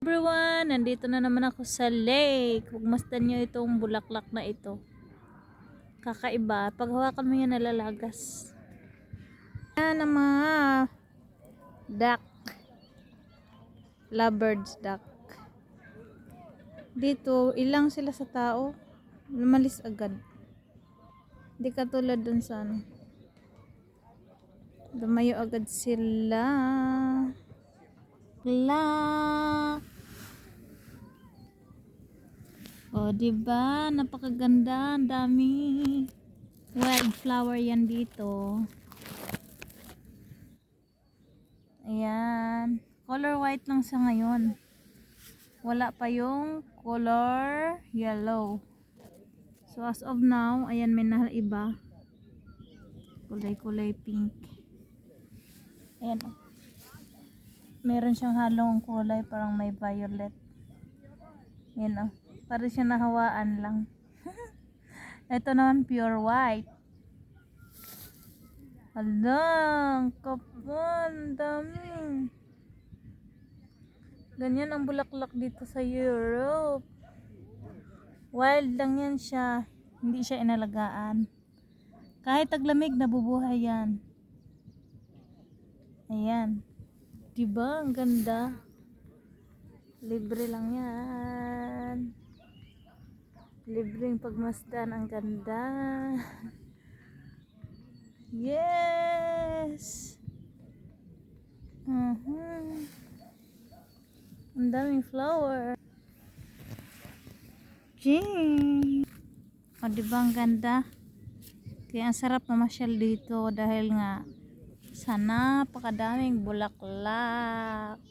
Everyone, nandito na naman ako sa lake. Pagmasdan nyo itong bulaklak na ito. Kakaiba. Pag hawakan mo yan, nalalagas. Yan ang mga duck. Lovebirds duck. Dito, ilang sila sa tao. Lumalis agad. Di katulad dun sa ano. Lumayo agad sila. Oh, diba? Napakaganda. Ang dami. Wildflower yan dito. Ayan. Color white lang sa ngayon. Wala pa yung color yellow. So, as of now, ayan, may iba. Kulay-kulay pink. Ayan. Meron siyang halong kulay, parang may violet. Ayan, oh. Para siya nahawaan lang. Ito naman pure white. Alang, kapal, dami. Ganyan ang bulaklak dito sa Europe. Wild lang yan siya. Hindi siya inalagaan. Kahit taglamig, nabubuhay yan. Ayan. Diba? Ang ganda. Libre lang yan. Libreng pagmasdan. Ang ganda. Yes! Ang daming flower. Gee! O, diba ang ganda? Kaya ang sarap mamasyal dito dahil nga sa napakadaming bulaklak.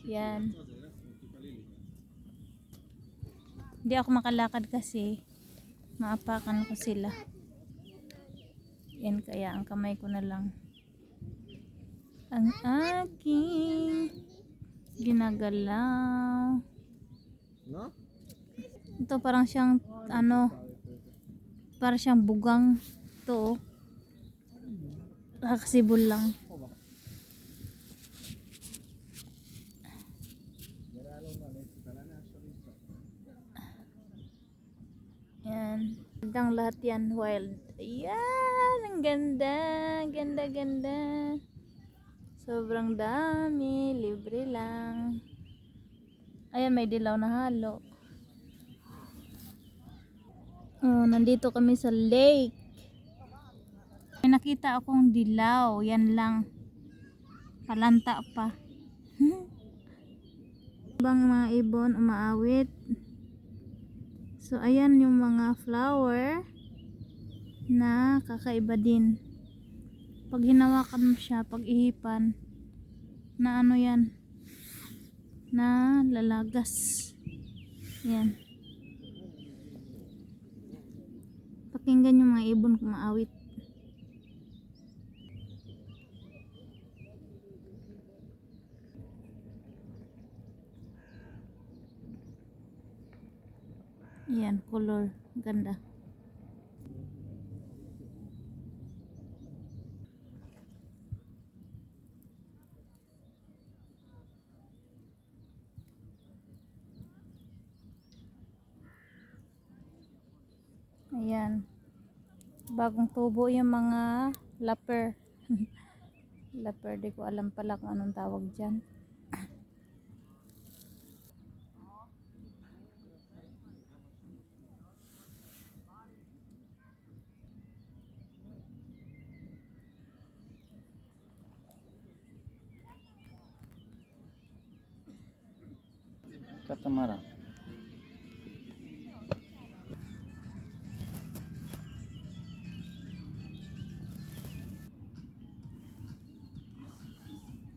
Yan. Hindi ako makalakad kasi maapakan ko sila. Yan, kaya ang kamay ko na lang ang aking ginagalaw. No? Ito parang siyang ano, parang siyang bugang to. Kakasibol lang. Yan. Gandang lahat yan, wild. Ayan, ang ganda. Ganda, ganda. Sobrang dami. Libre lang. Ayan, may dilaw na halo. Oh, nandito kami sa lake. May nakita akong dilaw. Yan lang. Palanta pa. Ibang mga ibon umaawit. So, ayan yung mga flower na kakaiba din. Pag hinawakan mo siya, pag ihipan, na ano yan, na lalagas. Yan. Pakinggan yung mga ibon kumaawit. Yan, color. Ganda. Ayan. Bagong tubo yung mga lapper. Lapper, di ko alam pala kung anong tawag dyan. Katamara.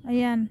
Ayan.